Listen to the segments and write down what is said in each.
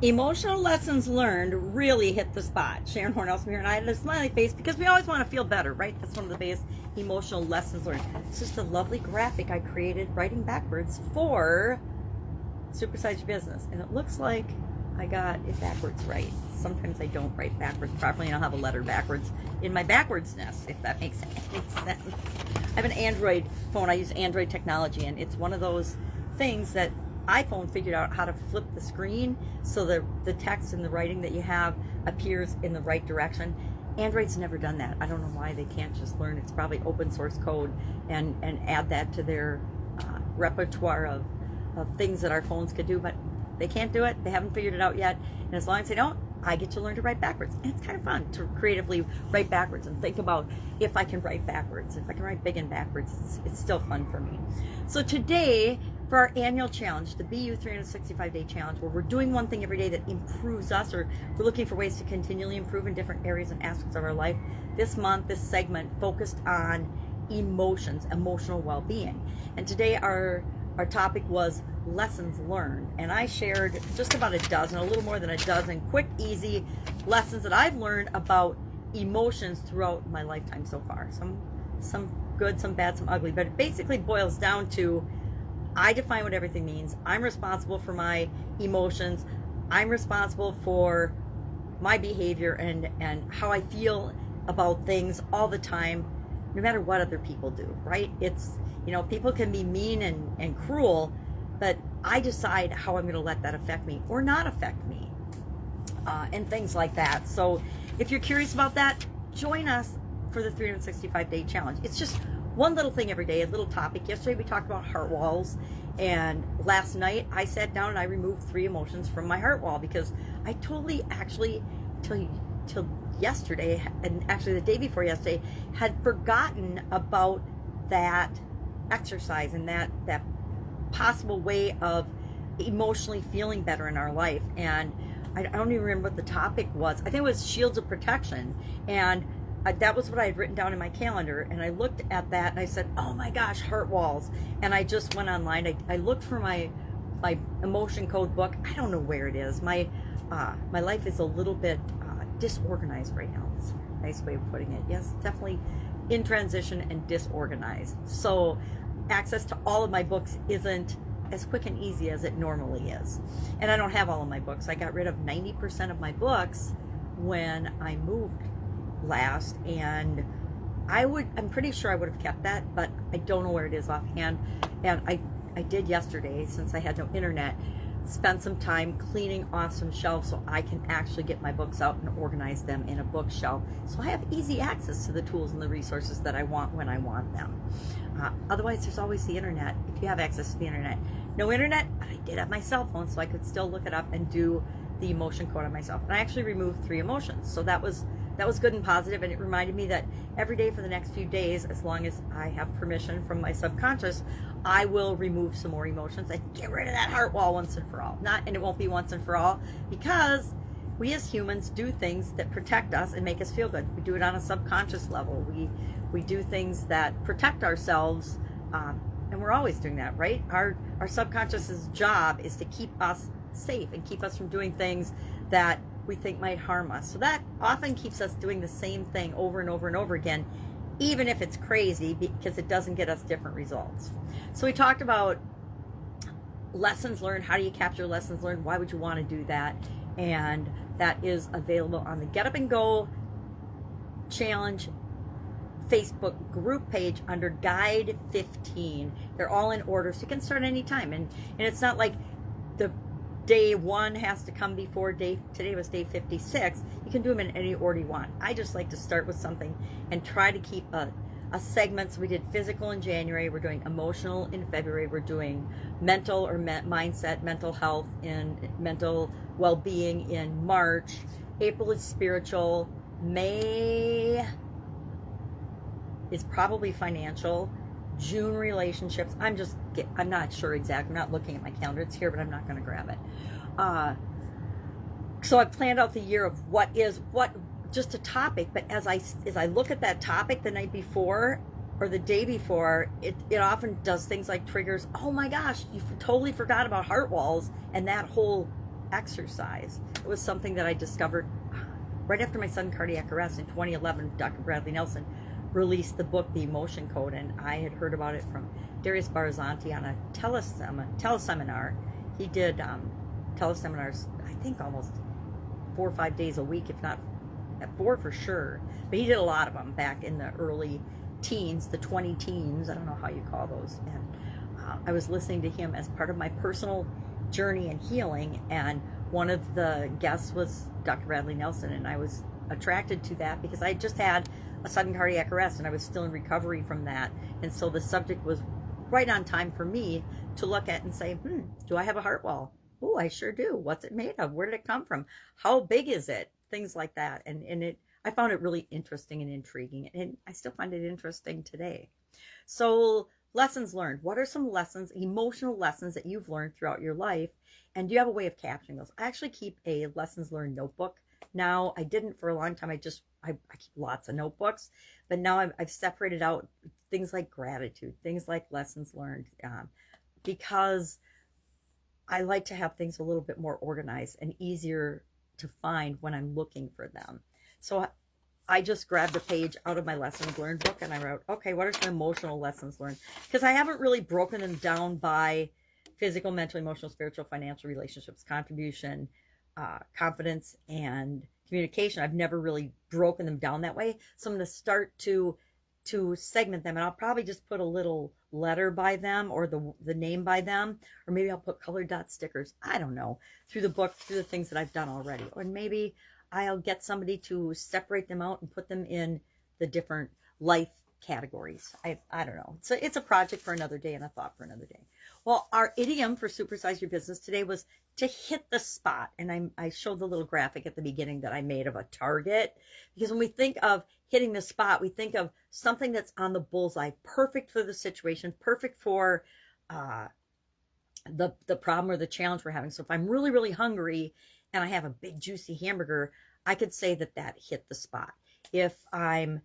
Emotional lessons learned really hit the spot. Sharon Horne-Ellstrom here, and I had a smiley face because we always want to feel better, right? That's one of the biggest emotional lessons learned. This is the lovely graphic I created writing backwards for Supersize Your Business. And it looks like I got it backwards right. Sometimes I don't write backwards properly, and I'll have a letter backwards in my backwardsness, if that makes any sense. I have an Android phone. I use Android technology, and it's one of those things that iPhone figured out how to flip the screen so the text and the writing that you have appears in the right direction. Android's never done that. I don't know why they can't just learn. It's probably open source code and add that to their repertoire of things that our phones could do, but they can't do it. They haven't figured it out yet. And as long as they don't, I get to learn to write backwards. And it's kind of fun to creatively write backwards and think about if I can write backwards, if I can write big and backwards. It's still fun for me. So today, for our annual challenge, the BU 365-day challenge, where we're doing one thing every day that improves us, or we're looking for ways to continually improve in different areas and aspects of our life. This month, this segment focused on emotions, emotional well-being. And today our topic was lessons learned. And I shared just about a dozen, a little more than a dozen, quick, easy lessons that I've learned about emotions throughout my lifetime so far. Some good, some bad, some ugly. But it basically boils down to, I define what everything means. I'm responsible for my emotions. I'm responsible for my behavior and how I feel about things all the time, no matter what other people do, right? It's, people can be mean and cruel, but I decide how I'm going to let that affect me or not affect me, and things like that. So if you're curious about that, join us for the 365-day challenge. It's just one little thing every day, a little topic. Yesterday we talked about heart walls, and last night I sat down and I removed 3 emotions from my heart wall because I totally actually, till yesterday, and actually the day before yesterday, had forgotten about that exercise and that possible way of emotionally feeling better in our life. And I don't even remember what the topic was. I think it was shields of protection, and that was what I had written down in my calendar. And I looked at that and I said, oh my gosh, heart walls. And I just went online. I looked for my emotion code book. I don't know where it is. My life is a little bit disorganized right now. That's a nice way of putting it. Yes, definitely in transition and disorganized. So access to all of my books isn't as quick and easy as it normally is. And I don't have all of my books. I got rid of 90% of my books when I moved last, and I'm pretty sure I would have kept that, but I don't know where it is offhand. And I did yesterday, since I had no internet, spend some time cleaning off some shelves so I can actually get my books out and organize them in a bookshelf, so I have easy access to the tools and the resources that I want when I want them. Otherwise, there's always the internet, if you have access to the internet. No internet, but I did have my cell phone, so I could still look it up and do the emotion code on myself. And I actually removed 3 emotions, so that was good and positive, and it reminded me that every day for the next few days, as long as I have permission from my subconscious, I will remove some more emotions and get rid of that heart wall once and for all. And it won't be once and for all, because we as humans do things that protect us and make us feel good. We do it on a subconscious level. We do things that protect ourselves, and we're always doing that, right? Our subconscious's job is to keep us safe and keep us from doing things that we think might harm us. So that often keeps us doing the same thing over and over and over again, even if it's crazy, because it doesn't get us different results. So we talked about lessons learned. How do you capture lessons learned? Why would you want to do that? And that is available on the Get Up and Go Challenge Facebook group page under Guide 15. They're all in order, so you can start anytime. And it's not like the day 1 has to come before today was day 56. You can do them in any order you want. I just like to start with something and try to keep a segment. So we did physical in January, we're doing emotional in February, we're doing mental or mindset, mental health, and mental well-being in March. April is spiritual. May is probably financial. June, relationships. I'm not sure exactly. I'm not looking at my calendar. It's here, but I'm not going to grab it. So I planned out the year of what just a topic. But as I look at that topic the night before or the day before, it often does things like triggers. Oh my gosh, you totally forgot about heart walls and that whole exercise. It was something that I discovered right after my sudden cardiac arrest in 2011. Dr. Bradley Nelson released the book, The Emotion Code, and I had heard about it from Darius Barzanti on a teleseminar. He did teleseminars, I think almost 4 or 5 days a week, if not 4 for sure. But he did a lot of them back in the early teens, the 20 teens, I don't know how you call those. And I was listening to him as part of my personal journey and healing, and one of the guests was Dr. Bradley Nelson, and I was attracted to that because I just had a sudden cardiac arrest and I was still in recovery from that. And so the subject was right on time for me to look at and say, do I have a heart wall? Oh, I sure do. What's it made of? Where did it come from? How big is it? Things like that. And I found it really interesting and intriguing, and I still find it interesting today. So lessons learned. What are some lessons, emotional lessons that you've learned throughout your life? And do you have a way of capturing those? I actually keep a lessons learned notebook. Now, I didn't for a long time. I keep lots of notebooks, but now I've separated out things like gratitude, things like lessons learned, because I like to have things a little bit more organized and easier to find when I'm looking for them. So I just grabbed a page out of my lessons learned book and I wrote, okay, what are some emotional lessons learned? Because I haven't really broken them down by physical, mental, emotional, spiritual, financial, relationships, contribution, confidence, and communication. I've never really broken them down that way. So I'm going to start to segment them, and I'll probably just put a little letter by them or the name by them, or maybe I'll put colored dot stickers. I don't know, through the book, through the things that I've done already. Or maybe I'll get somebody to separate them out and put them in the different life categories. I don't know. So it's a project for another day and a thought for another day. Well, our idiom for Supersize Your Business today was to hit the spot. And I showed the little graphic at the beginning that I made of a target. Because when we think of hitting the spot, we think of something that's on the bullseye, perfect for the situation, perfect for the problem or the challenge we're having. So if I'm really, really hungry and I have a big juicy hamburger, I could say that hit the spot. If I'm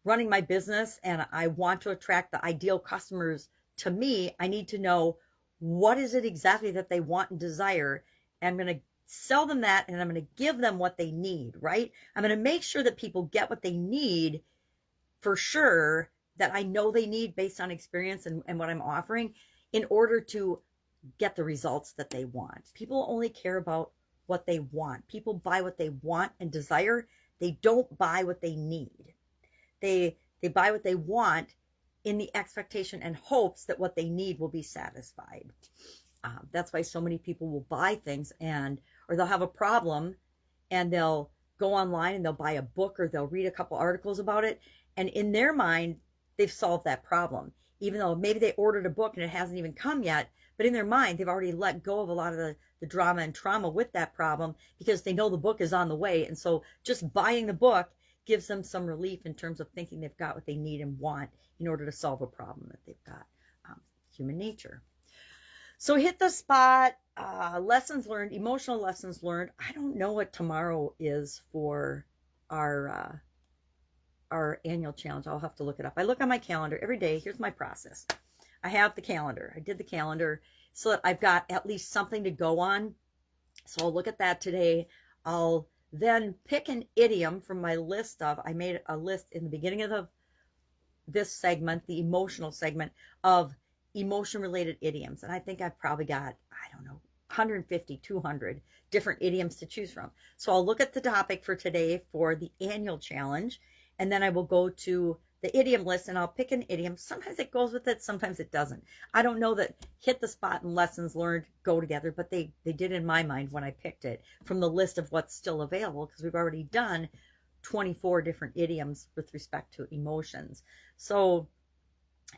running my business and I want to attract the ideal customers to me, I need to know what is it exactly that they want and desire. And I'm going to sell them that, and I'm going to give them what they need, right? I'm going to make sure that people get what they need for sure, that I know they need based on experience and what I'm offering, in order to get the results that they want. People only care about what they want. People buy what they want and desire. They don't buy what they need. They buy what they want in the expectation and hopes that what they need will be satisfied. That's why so many people will buy things or they'll have a problem and they'll go online and they'll buy a book or they'll read a couple articles about it. And in their mind, they've solved that problem, even though maybe they ordered a book and it hasn't even come yet. But in their mind, they've already let go of a lot of the drama and trauma with that problem because they know the book is on the way. And so just buying the book gives them some relief in terms of thinking they've got what they need and want in order to solve a problem that they've got. Human nature. So hit the spot, lessons learned, emotional lessons learned. I don't know what tomorrow is for our annual challenge. I'll have to look it up. I look on my calendar every day. Here's my process. I have the calendar. I did the calendar so that I've got at least something to go on. So I'll look at that today. I'll then pick an idiom from my list of, I made a list in the beginning of this segment, the emotional segment, of emotion-related idioms. And I think I've probably got, I don't know, 150, 200 different idioms to choose from. So I'll look at the topic for today for the annual challenge, and then I will go to the idiom list and I'll pick an idiom. Sometimes it goes with it, sometimes it doesn't. I don't know that hit the spot and lessons learned go together, but they did in my mind when I picked it from the list of what's still available, because we've already done 24 different idioms with respect to emotions. So,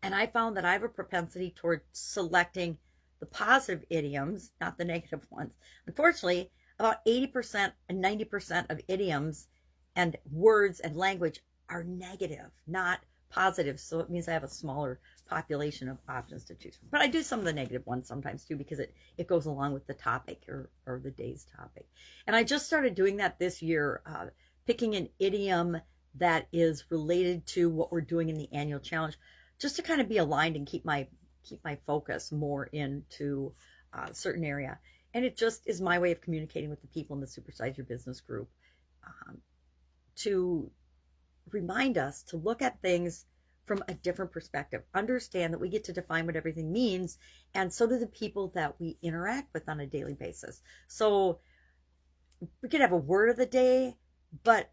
and I found that I have a propensity toward selecting the positive idioms, not the negative ones. Unfortunately, about 80% and 90% of idioms and words and language are negative, not positive. So it means I have a smaller population of options to choose from. But I do some of the negative ones sometimes too, because it goes along with the topic or the day's topic. And I just started doing that this year, picking an idiom that is related to what we're doing in the annual challenge, just to kind of be aligned and keep my focus more into a certain area. And it just is my way of communicating with the people in the Supersize Your Business group, to remind us to look at things from a different perspective, understand that we get to define what everything means, and so do the people that we interact with on a daily basis. So we could have a word of the day, but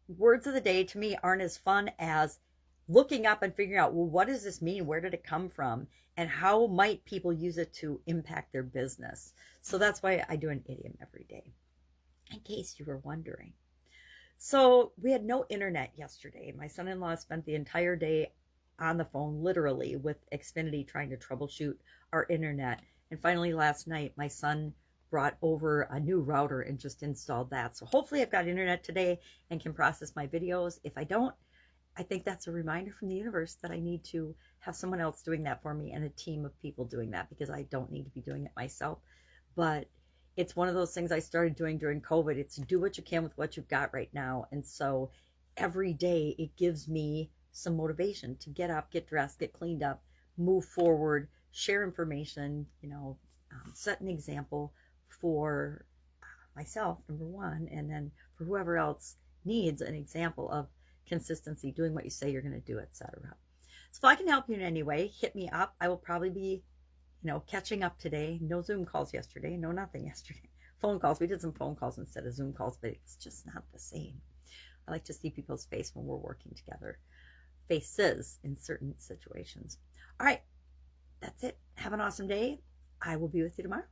words of the day to me aren't as fun as looking up and figuring out, well, what does this mean? Where did it come from? And how might people use it to impact their business? So that's why I do an idiom every day, in case you were wondering. So we had no internet yesterday. My son-in-law spent the entire day on the phone, literally, with Xfinity trying to troubleshoot our internet. And finally last night, my son brought over a new router and just installed that. So hopefully I've got internet today and can process my videos. If I don't, I think that's a reminder from the universe that I need to have someone else doing that for me and a team of people doing that, because I don't need to be doing it myself. But it's one of those things I started doing during COVID. It's do what you can with what you've got right now. And so every day it gives me some motivation to get up, get dressed, get cleaned up, move forward, share information, set an example for myself, number one, and then for whoever else needs an example of consistency, doing what you say you're going to do, etc. So if I can help you in any way, hit me up. I will probably be catching up today. No Zoom calls yesterday. No nothing yesterday. Phone calls. We did some phone calls instead of Zoom calls, but it's just not the same. I like to see people's face when we're working together. Faces in certain situations. All right. That's it. Have an awesome day. I will be with you tomorrow.